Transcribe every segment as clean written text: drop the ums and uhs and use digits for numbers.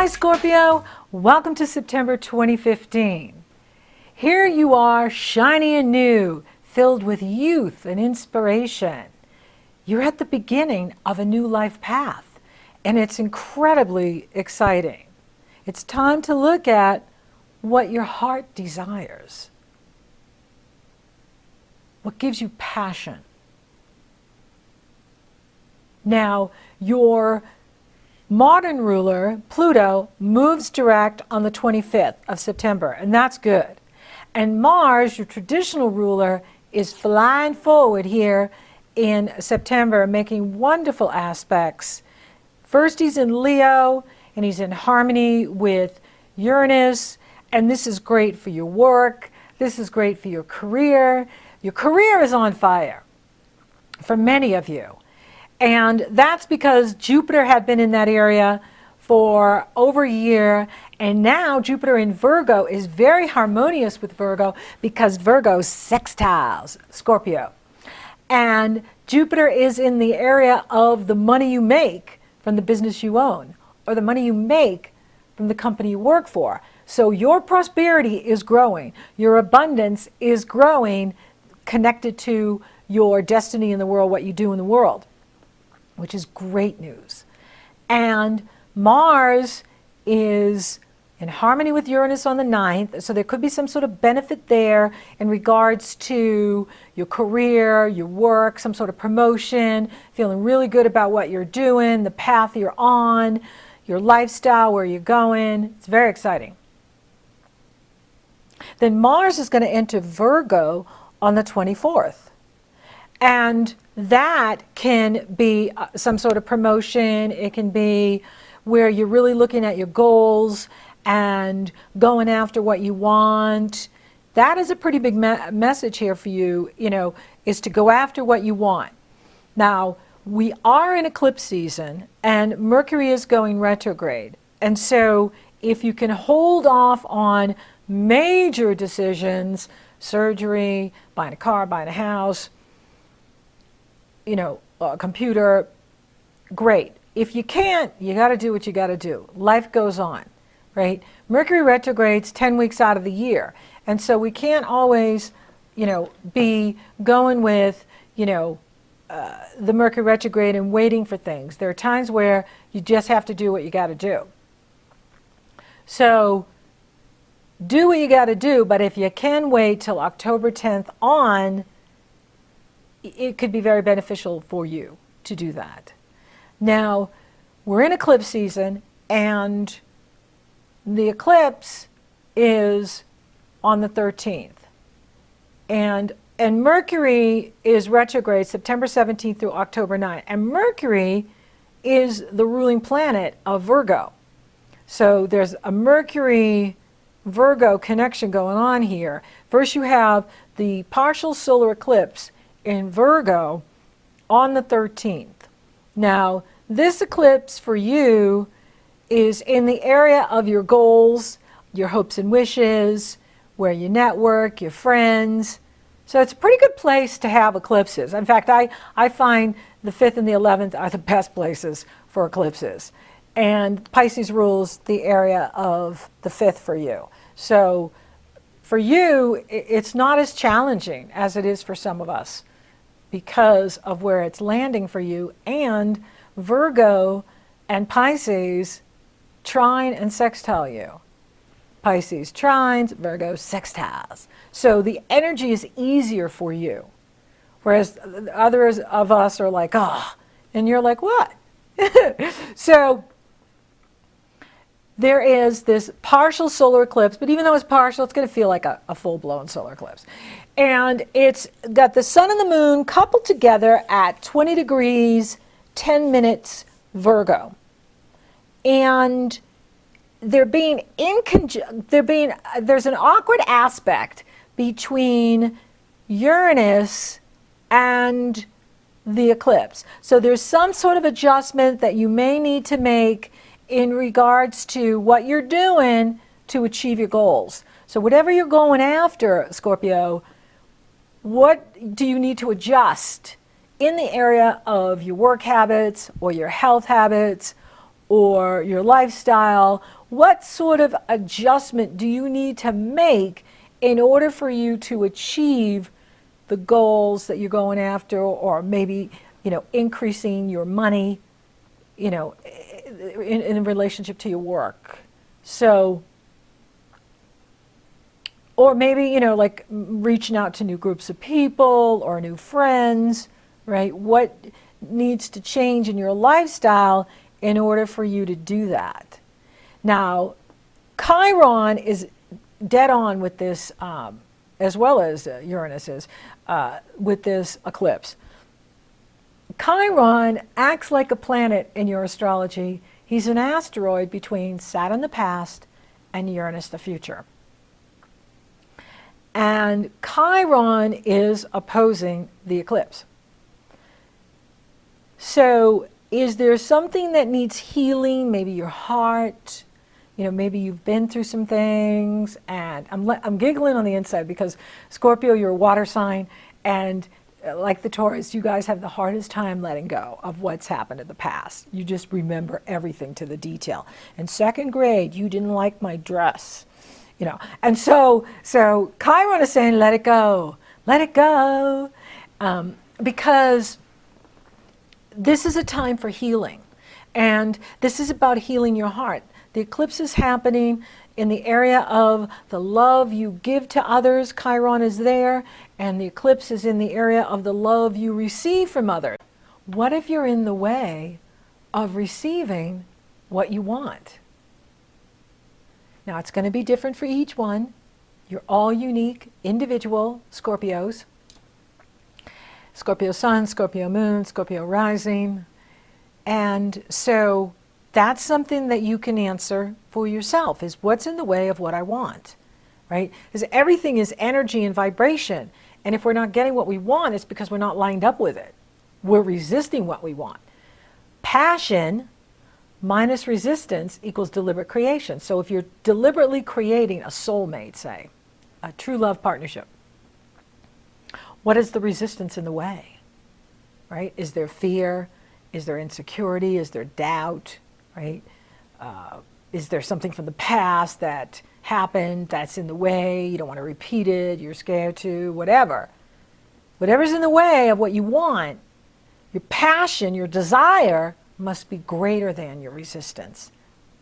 Hi Scorpio, welcome to September 2015. Here you are, shiny and new, filled with youth and inspiration. You're at the beginning of a new life path, and it's incredibly exciting. It's time to look at what your heart desires. What gives you passion? Now, your modern ruler, Pluto, moves direct on the 25th of September, and that's good. And Mars, your traditional ruler, is flying forward here in September, making wonderful aspects. First, he's in Leo, and he's in harmony with Uranus, and this is great for your work. This is great for your career. Your career is on fire for many of you. And that's because Jupiter had been in that area for over a year, and now Jupiter in Virgo is very harmonious with Virgo because Virgo sextiles Scorpio. And Jupiter is in the area of the money you make from the business you own, or the money you make from the company you work for. So your prosperity is growing, your abundance is growing, connected to your destiny in the world, what you do in the world, which is great news. And Mars is in harmony with Uranus on the 9th, so there could be some sort of benefit there in regards to your career, your work, some sort of promotion, feeling really good about what you're doing, the path you're on, your lifestyle, where you're going. It's very exciting. Then Mars is going to enter Virgo on the 24th. And that can be some sort of promotion. It can be where you're really looking at your goals and going after what you want. That is a pretty big message here for you, is to go after what you want. Now, we are in eclipse season, and Mercury is going retrograde. And so if you can hold off on major decisions, surgery, buying a car, buying a house, a computer, great. If you can't, you got to do what you got to do. Life goes on, right? Mercury retrogrades 10 weeks out of the year. And so we can't always, be going with, the Mercury retrograde and waiting for things. There are times where you just have to do what you got to do. So do what you got to do, but if you can wait till October 10th on, it could be very beneficial for you to do that. Now, we're in eclipse season, and the eclipse is on the 13th. And Mercury is retrograde September 17th through October 9th. And Mercury is the ruling planet of Virgo. So there's a Mercury-Virgo connection going on here. First you have the partial solar eclipse in Virgo on the 13th. Now, this eclipse for you is in the area of your goals, your hopes and wishes, where you network, your friends. So it's a pretty good place to have eclipses. In fact, I find the 5th and the 11th are the best places for eclipses. And Pisces rules the area of the 5th for you. So for you, it's not as challenging as it is for some of us, because of where it's landing for you, and Virgo and Pisces trine and sextile you. Pisces trines, Virgo sextiles. So the energy is easier for you. Whereas others of us are like, and you're like, what? So there is this partial solar eclipse, but even though it's partial, it's going to feel like a full-blown solar eclipse. And it's got the sun and the moon coupled together at 20 degrees, 10 minutes Virgo. And there's an awkward aspect between Uranus and the eclipse. So there's some sort of adjustment that you may need to make in regards to what you're doing to achieve your goals. So whatever you're going after, Scorpio, what do you need to adjust in the area of your work habits or your health habits or your lifestyle? What sort of adjustment do you need to make in order for you to achieve the goals that you're going after, or maybe, increasing your money, in relationship to your work? So, or maybe, like reaching out to new groups of people or new friends, right? What needs to change in your lifestyle in order for you to do that? Now, Chiron is dead on with this, as well as Uranus is, with this eclipse. Chiron acts like a planet in your astrology. He's an asteroid between Saturn the past and Uranus the future. And Chiron is opposing the eclipse. So is there something that needs healing? Maybe your heart, maybe you've been through some things, and I'm giggling on the inside because Scorpio, you're a water sign, and like the Taurus, you guys have the hardest time letting go of what's happened in the past. You just remember everything to the detail. In second grade, you didn't like my dress, and so Chiron is saying, let it go, because this is a time for healing, and this is about healing your heart. The eclipse is happening in the area of the love you give to others. Chiron is there, and the eclipse is in the area of the love you receive from others. What if you're in the way of receiving what you want? Now, it's going to be different for each one. You're all unique, individual Scorpios. Scorpio sun, Scorpio moon, Scorpio rising. And so that's something that you can answer for yourself, is what's in the way of what I want, right? Because everything is energy and vibration. And if we're not getting what we want, it's because we're not lined up with it. We're resisting what we want. Passion minus resistance equals deliberate creation. So if you're deliberately creating a soulmate, say, a true love partnership, what is the resistance in the way, right? Is there fear? Is there insecurity? Is there doubt, right? Is there something from the past that happened that's in the way? You don't want to repeat it. You're scared to, whatever. Whatever's in the way of what you want, your passion, your desire must be greater than your resistance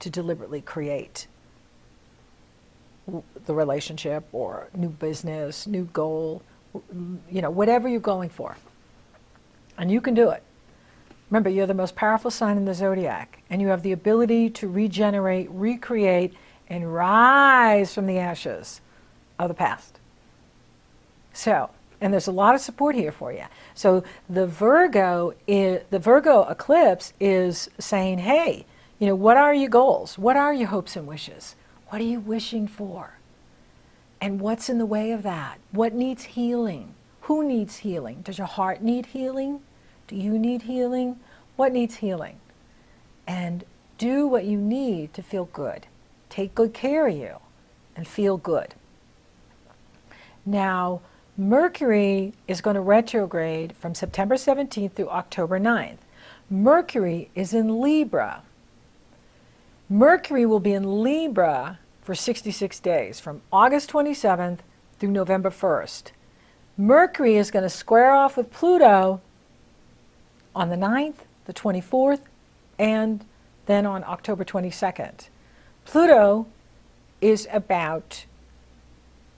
to deliberately create the relationship or new business, new goal, whatever you're going for. And you can do it. Remember, you're the most powerful sign in the zodiac, and you have the ability to regenerate, recreate, and rise from the ashes of the past. So, and there's a lot of support here for you. So the Virgo eclipse is saying, hey, what are your goals? What are your hopes and wishes? What are you wishing for? And what's in the way of that? What needs healing? Who needs healing? Does your heart need healing? Do you need healing? What needs healing? And do what you need to feel good. Take good care of you and feel good. Now, Mercury is going to retrograde from September 17th through October 9th. Mercury is in Libra. Mercury will be in Libra for 66 days, from August 27th through November 1st. Mercury is going to square off with Pluto on the 9th, the 24th, and then on October 22nd. Pluto is about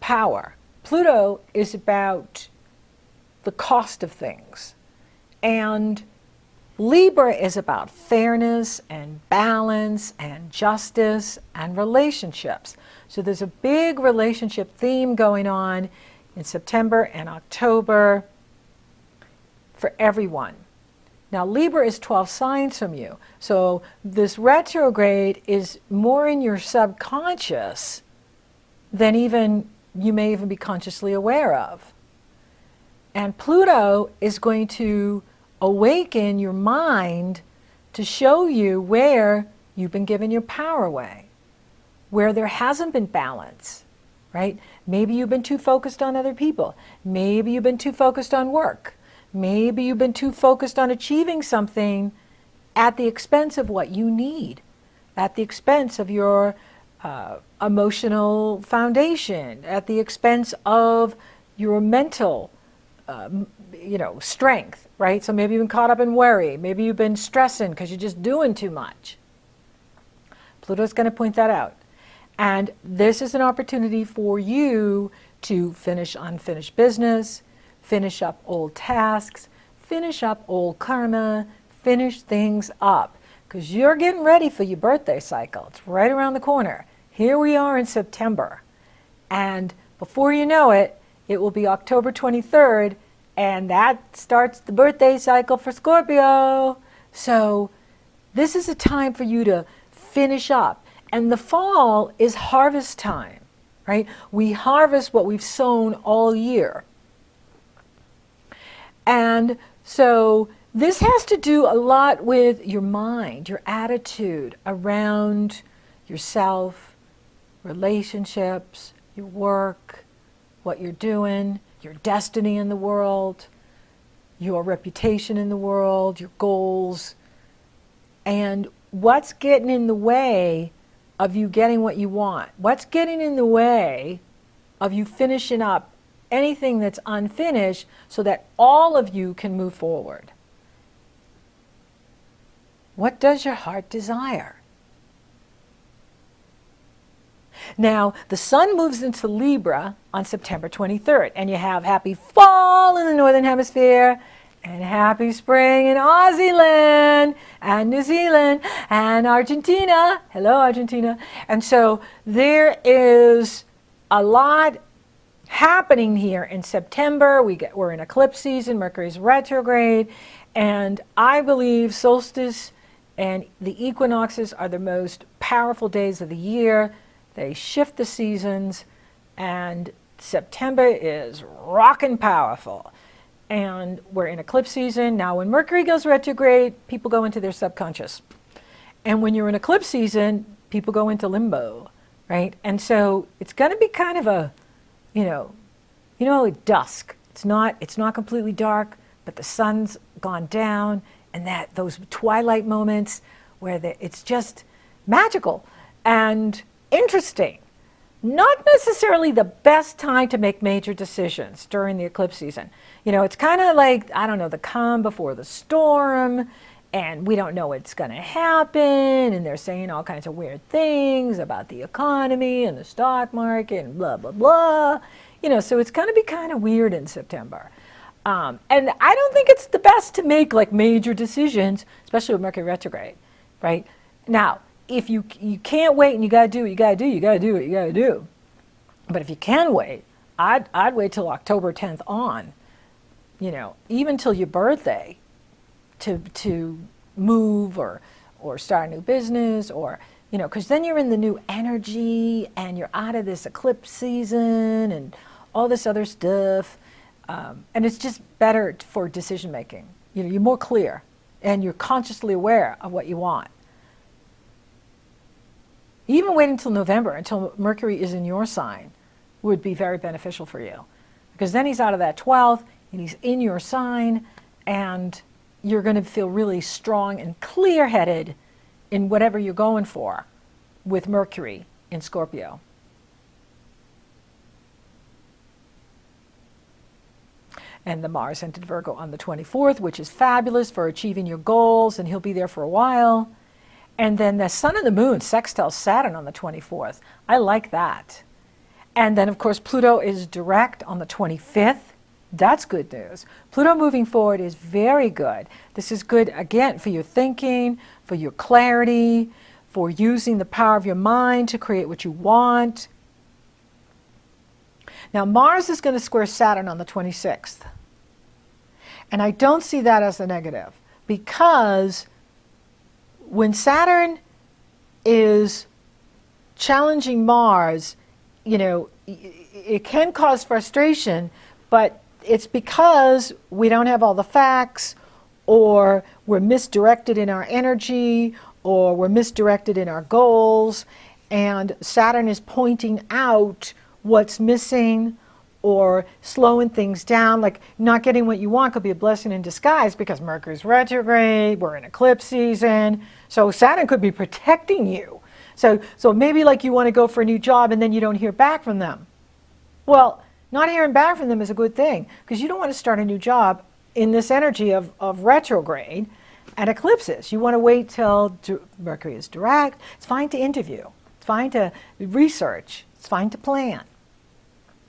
power. Pluto is about the cost of things. And Libra is about fairness and balance and justice and relationships. So there's a big relationship theme going on in September and October for everyone. Now, Libra is 12 signs from you. So this retrograde is more in your subconscious than you may even be consciously aware of. And Pluto is going to awaken your mind to show you where you've been giving your power away, where there hasn't been balance, right? Maybe you've been too focused on other people. Maybe you've been too focused on work. Maybe you've been too focused on achieving something at the expense of what you need, at the expense of your emotional foundation, at the expense of your mental strength, right? So maybe you've been caught up in worry. Maybe you've been stressing because you're just doing too much. Pluto's going to point that out. And this is an opportunity for you to finish unfinished business, finish up old tasks, finish up old karma, finish things up. Because you're getting ready for your birthday cycle. It's right around the corner. Here we are in September. And before you know it, it will be October 23rd, and that starts the birthday cycle for Scorpio. So this is a time for you to finish up. And the fall is harvest time, right? We harvest what we've sown all year. And so this has to do a lot with your mind, your attitude around yourself, relationships, your work, what you're doing, your destiny in the world, your reputation in the world, your goals, and what's getting in the way of you getting what you want. What's getting in the way of you finishing up anything that's unfinished so that all of you can move forward. What does your heart desire? Now, the sun moves into Libra on September 23rd, and you have happy fall in the Northern Hemisphere, and happy spring in Aussie land, and New Zealand, and Argentina. Hello, Argentina. And so there is a lot happening here in September. We're in eclipse season, Mercury's retrograde, and I believe solstice and the equinoxes are the most powerful days of the year. They shift the seasons, and September is rockin' powerful. And we're in eclipse season. Now, when Mercury goes retrograde, people go into their subconscious. And when you're in eclipse season, people go into limbo, right? And so it's going to be kind of a, like dusk. It's not completely dark, but the sun's gone down, and those twilight moments where it's just magical and interesting. Not necessarily the best time to make major decisions during the eclipse season. It's kind of like, the calm before the storm, and we don't know what's going to happen, and they're saying all kinds of weird things about the economy and the stock market and blah, blah, blah. So it's going to be kind of weird in September. And I don't think it's the best to make like major decisions, especially with Mercury retrograde, right? Now, if you can't wait and you got to do what you got to do, you got to do what you got to do. But if you can wait, I'd wait till October 10th on, even till your birthday to move or start a new business or, because then you're in the new energy and you're out of this eclipse season and all this other stuff. And it's just better for decision making. You're more clear and you're consciously aware of what you want. Even waiting until November, until Mercury is in your sign, would be very beneficial for you. Because then he's out of that 12th, and he's in your sign, and you're going to feel really strong and clear-headed in whatever you're going for with Mercury in Scorpio. And the Mars entered Virgo on the 24th, which is fabulous for achieving your goals, and he'll be there for a while. And then the sun and the moon sextile Saturn on the 24th. I like that. And then, of course, Pluto is direct on the 25th. That's good news. Pluto moving forward is very good. This is good, again, for your thinking, for your clarity, for using the power of your mind to create what you want. Now, Mars is going to square Saturn on the 26th. And I don't see that as a negative, because when Saturn is challenging Mars, it can cause frustration, but it's because we don't have all the facts, or we're misdirected in our energy, or we're misdirected in our goals, and Saturn is pointing out what's missing, or slowing things down, like not getting what you want could be a blessing in disguise because Mercury's retrograde, we're in eclipse season. So Saturn could be protecting you. So maybe like you want to go for a new job and then you don't hear back from them. Well, not hearing back from them is a good thing because you don't want to start a new job in this energy of retrograde and eclipses. You want to wait till Mercury is direct. It's fine to interview. It's fine to research. It's fine to plan.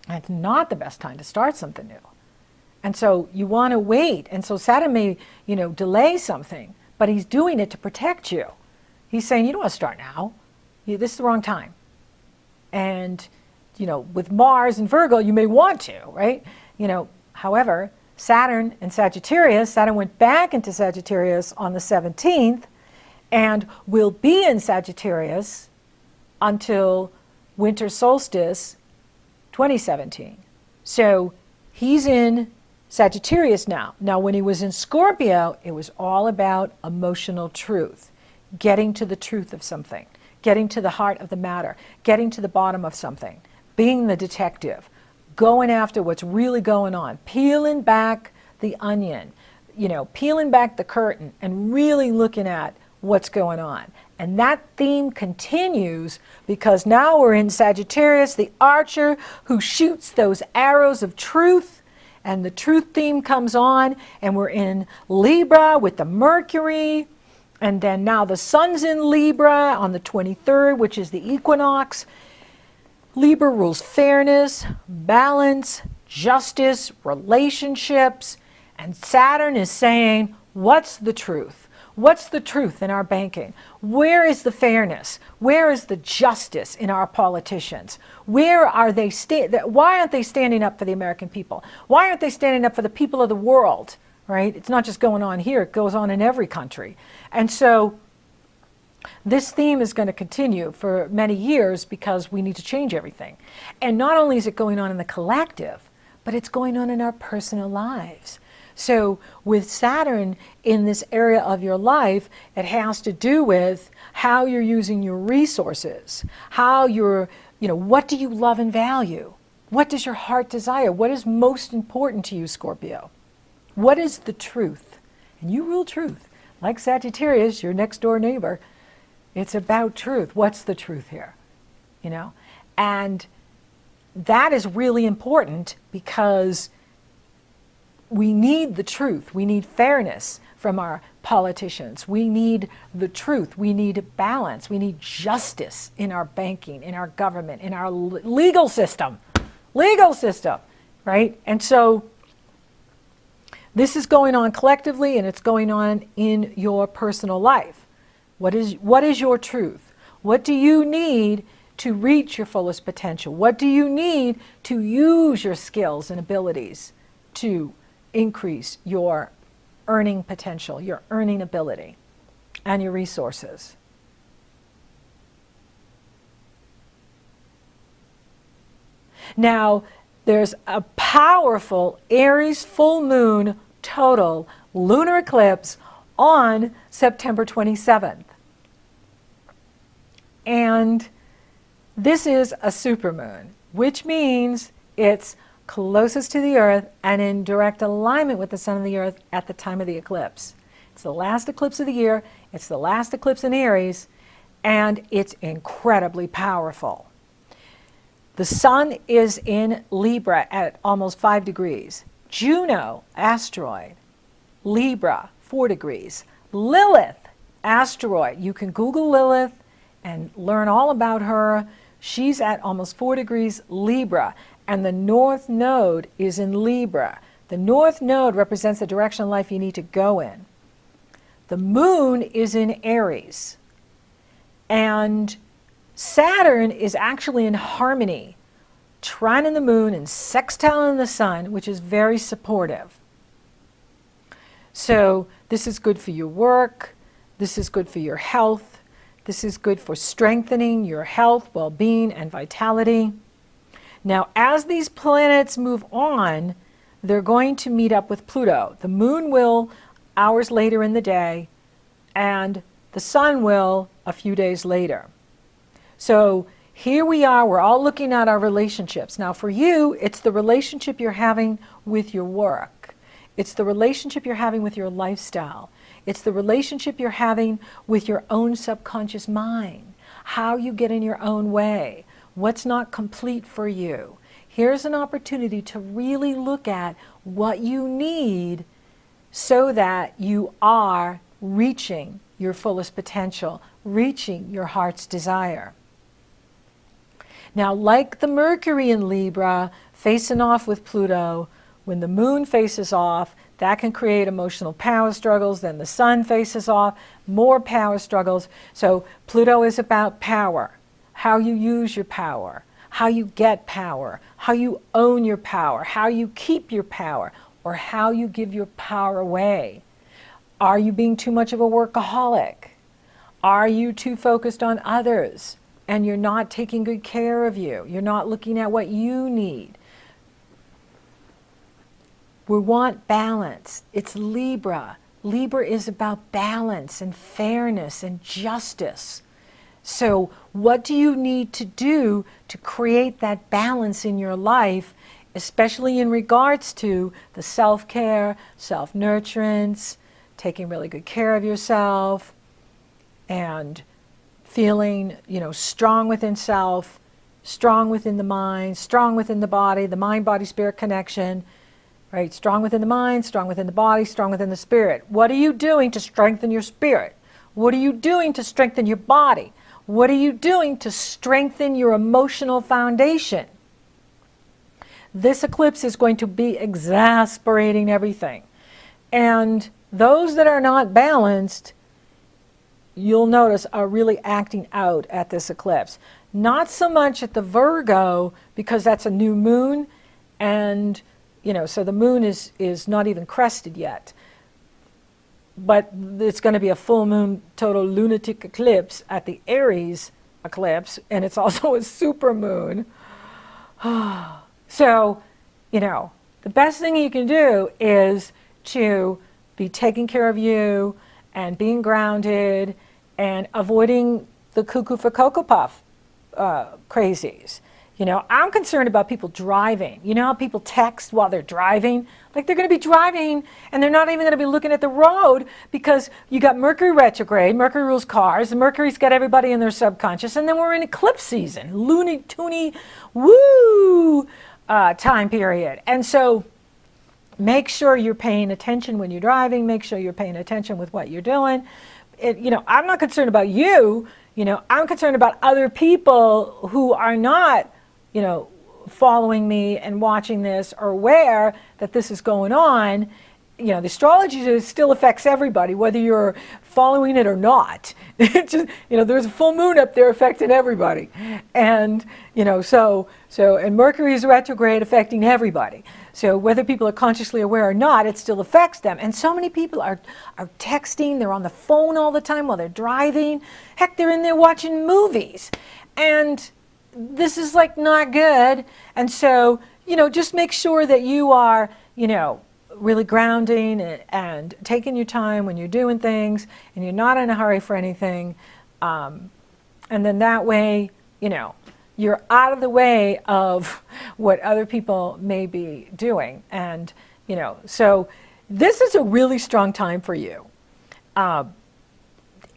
And it's not the best time to start something new. And so you want to wait. And so Saturn may, delay something, but he's doing it to protect you. He's saying, you don't want to start now. This is the wrong time. And, with Mars and Virgo, you may want to, right? However, Saturn and Sagittarius, Saturn went back into Sagittarius on the 17th and will be in Sagittarius until winter solstice 2017. So he's in Sagittarius now. Now, when he was in Scorpio, it was all about emotional truth, getting to the truth of something, getting to the heart of the matter, getting to the bottom of something, being the detective, going after what's really going on, peeling back the onion, peeling back the curtain and really looking at what's going on. And that theme continues because now we're in Sagittarius, the archer who shoots those arrows of truth, and the truth theme comes on, and we're in Libra with the Mercury, and then now the sun's in Libra on the 23rd, which is the equinox. Libra rules fairness, balance, justice, relationships, and Saturn is saying, what's the truth? What's the truth in our banking? Where is the fairness? Where is the justice in our politicians? Where are they? Why aren't they standing up for the American people? Why aren't they standing up for the people of the world? Right? It's not just going on here. It goes on in every country. And so this theme is going to continue for many years because we need to change everything. And not only is it going on in the collective, but it's going on in our personal lives. So with Saturn in this area of your life, it has to do with how you're using your resources, how you're, what do you love and value? What does your heart desire? What is most important to you, Scorpio? What is the truth? And you rule truth. Like Sagittarius, your next door neighbor, it's about truth. What's the truth here? And that is really important because we need the truth. We need fairness from our politicians. We need the truth. We need balance. We need justice in our banking, in our government, in our legal system. Legal system, right? And so this is going on collectively and it's going on in your personal life. What is your truth? What do you need to reach your fullest potential? What do you need to use your skills and abilities to increase your earning potential, your earning ability, and your resources? Now, there's a powerful Aries full moon total lunar eclipse on September 27th. And this is a supermoon, which means it's closest to the Earth and in direct alignment with the Sun and the Earth at the time of the eclipse. It's the last eclipse of the year, it's the last eclipse in Aries, and it's incredibly powerful. The Sun is in Libra at almost 5 degrees. Juno, asteroid, Libra, 4 degrees. Lilith, asteroid. You can Google Lilith and learn all about her. She's at almost 4 degrees Libra, and the North Node is in Libra. The North Node represents the direction of life you need to go in. The Moon is in Aries, and Saturn is actually in harmony, trining the Moon and sextiling the Sun, which is very supportive. So this is good for your work, this is good for your health, this is good for strengthening your health, well-being, and vitality. Now, as these planets move on, they're going to meet up with Pluto. The Moon will hours later in the day, and the Sun will a few days later. So here we are, we're all looking at our relationships. Now for you, it's the relationship you're having with your work. It's the relationship you're having with your lifestyle. It's the relationship you're having with your own subconscious mind. How you get in your own way. What's not complete for you. Here's an opportunity to really look at what you need so that you are reaching your fullest potential, reaching your heart's desire. Now, like the Mercury in Libra facing off with Pluto, when the moon faces off, that can create emotional power struggles. Then the sun faces off, more power struggles. So Pluto is about power, how you use your power, how you get power, how you own your power, how you keep your power, or how you give your power away. Are you being too much of a workaholic? Are you too focused on others and you're not taking good care of you? You're not looking at what you need. We want balance. It's Libra. Libra is about balance and fairness and justice. So what do you need to do to create that balance in your life, especially in regards to the self-care, self-nurturance, taking really good care of yourself, and feeling, strong within self, strong within the mind, strong within the body, the mind-body-spirit connection, right? Strong within the mind, strong within the body, strong within the spirit. What are you doing to strengthen your spirit? What are you doing to strengthen your body? What are you doing to strengthen your emotional foundation? This eclipse is going to be exasperating everything. And those that are not balanced, you'll notice, are really acting out at this eclipse. Not so much at the Virgo, because that's a new moon, and so the moon is not even crested yet. But it's going to be a full moon total lunatic eclipse at the Aries eclipse, and it's also a super moon. So, the best thing you can do is to be taking care of you and being grounded and avoiding the cuckoo for Cocoa Puff crazies. I'm concerned about people driving. You know how people text while they're driving? Like they're going to be driving and they're not even going to be looking at the road because you got Mercury retrograde, Mercury rules cars, and Mercury's got everybody in their subconscious, and then we're in eclipse season, loony, toony, woo time period. And so make sure you're paying attention when you're driving, make sure you're paying attention with what you're doing. I'm not concerned about you, I'm concerned about other people who are not, following me and watching this or aware that this is going on. The astrology still affects everybody, whether you're following it or not. It just, there's a full moon up there affecting everybody. And, and Mercury is retrograde affecting everybody. So whether people are consciously aware or not, it still affects them. And so many people are texting, they're on the phone all the time while they're driving. Heck, they're in there watching movies. And this is like not good. And so, just make sure that you are, really grounding and taking your time when you're doing things and you're not in a hurry for anything. And then that way, you're out of the way of what other people may be doing. And, so this is a really strong time for you.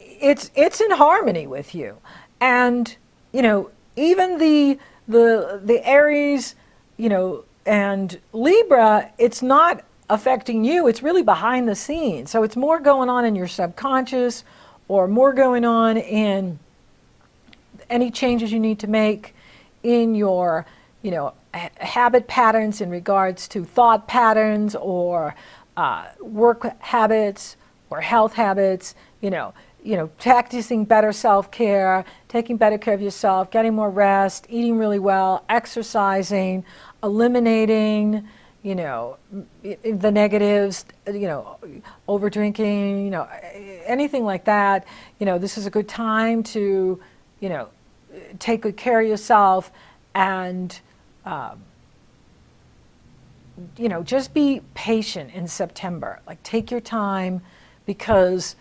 It's in harmony with you. And, even the Aries, and Libra, it's not affecting you. It's really behind the scenes. So it's more going on in your subconscious or more going on in any changes you need to make in your, habit patterns in regards to thought patterns or work habits or health habits, practicing better self-care, taking better care of yourself, getting more rest, eating really well, exercising, eliminating, the negatives, over drinking, anything like that. This is a good time to, take good care of yourself and, just be patient in September. Like take your time because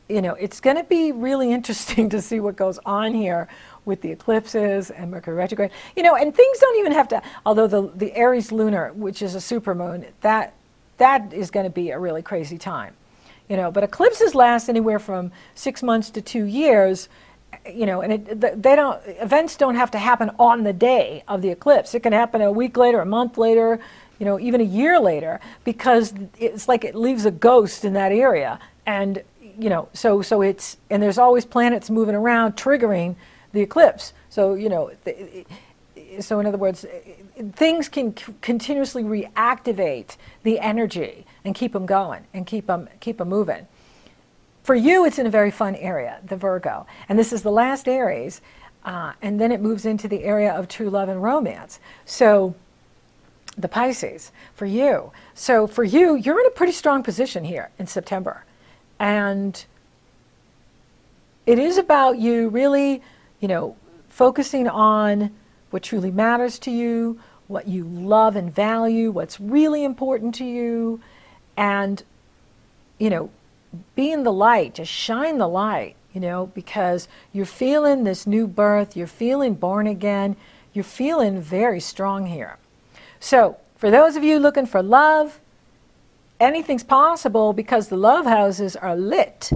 it's going to be really interesting to see what goes on here with the eclipses and Mercury retrograde. And things don't even have to, although the Aries lunar, which is a supermoon, that is going to be a really crazy time. But eclipses last anywhere from 6 months to 2 years, and events don't have to happen on the day of the eclipse. It can happen a week later, a month later, even a year later, because it's like it leaves a ghost in that area. And, so and there's always planets moving around triggering the eclipse. So, so in other words, things can continuously reactivate the energy and keep them going and keep them moving. For you, it's in a very fun area, the Virgo. And this is the last Aries, and then it moves into the area of true love and romance. So the Pisces, for you. So for you, you're in a pretty strong position here in September. And it is about you really, focusing on what truly matters to you, what you love and value, what's really important to you, and, be in the light, just shine the light, because you're feeling this new birth, you're feeling born again, you're feeling very strong here. So for those of you looking for love, anything's possible because the love houses are lit,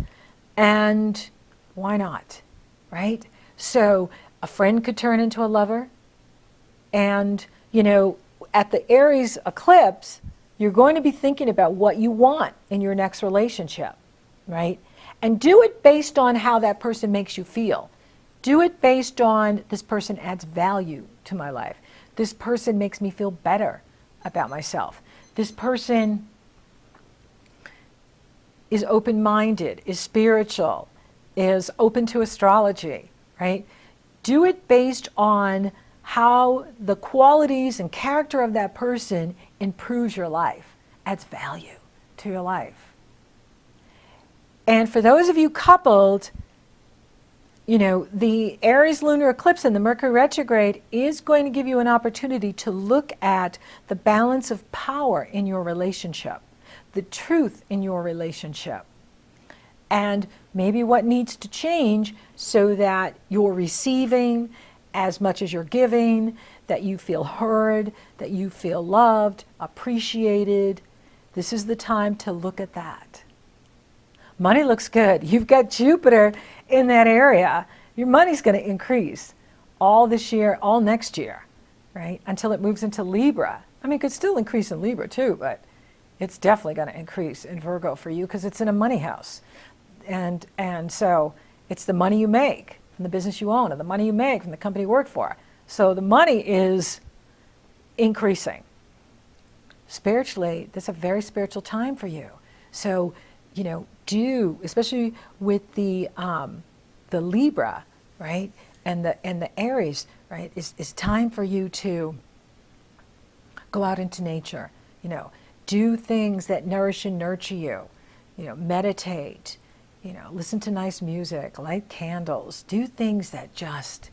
and why not, right? So a friend could turn into a lover, and, at the Aries eclipse, you're going to be thinking about what you want in your next relationship, right? And do it based on how that person makes you feel. Do it based on, this person adds value to my life. This person makes me feel better about myself. This person is open-minded, is spiritual, is open to astrology, right? Do it based on how the qualities and character of that person improves your life, adds value to your life. And for those of you coupled, the Aries lunar eclipse and the Mercury retrograde is going to give you an opportunity to look at the balance of power in your relationship, the truth in your relationship, and maybe what needs to change so that you're receiving as much as you're giving, that you feel heard, that you feel loved, appreciated. This is the time to look at that. Money looks good. You've got Jupiter in that area. Your money's going to increase all this year, all next year, right? Until it moves into Libra. I mean, it could still increase in Libra too, but it's definitely going to increase in Virgo for you because it's in a money house. And so it's the money you make from the business you own, and the money you make from the company you work for. So the money is increasing. Spiritually, this is a very spiritual time for you. So, especially with the Libra, right, and the Aries, right, is time for you to go out into nature. Do things that nourish and nurture you. Meditate. Listen to nice music, light candles, do things that just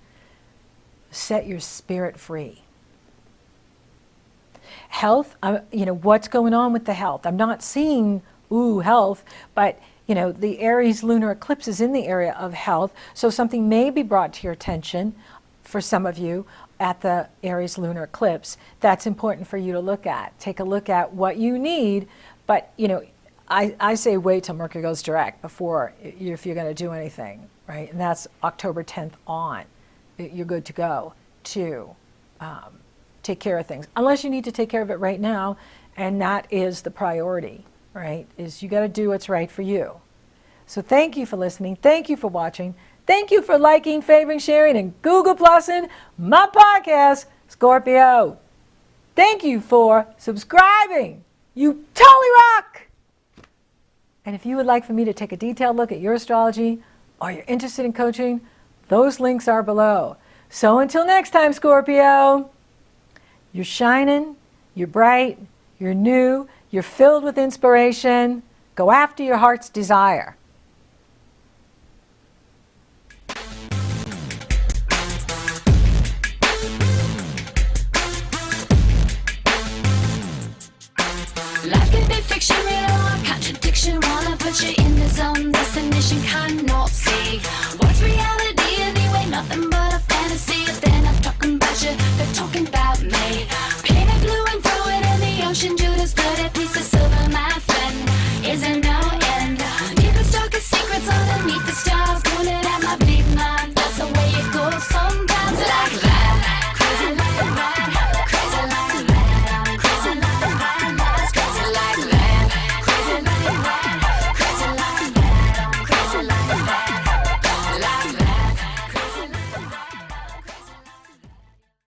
set your spirit free. Health, what's going on with the health? I'm not seeing, health, but, the Aries lunar eclipse is in the area of health, so something may be brought to your attention for some of you at the Aries lunar eclipse. That's important for you to look at. Take a look at what you need, but, I say wait till Mercury goes direct before, if you're going to do anything, right? And that's October 10th on. You're good to go to take care of things. Unless you need to take care of it right now, and that is the priority, right? Is you got to do what's right for you. So thank you for listening. Thank you for watching. Thank you for liking, favoring, sharing, and Google Plussing my podcast, Scorpio. Thank you for subscribing. You totally rock! And if you would like for me to take a detailed look at your astrology, or you're interested in coaching, those links are below. So until next time, Scorpio, you're shining, you're bright, you're new, you're filled with inspiration. Go after your heart's desire. Life can be fiction, real or contradiction. Wanna put you in the zone, destination cannot see. What's reality anyway? Nothing but a see it, they're not talking about you, they're talking about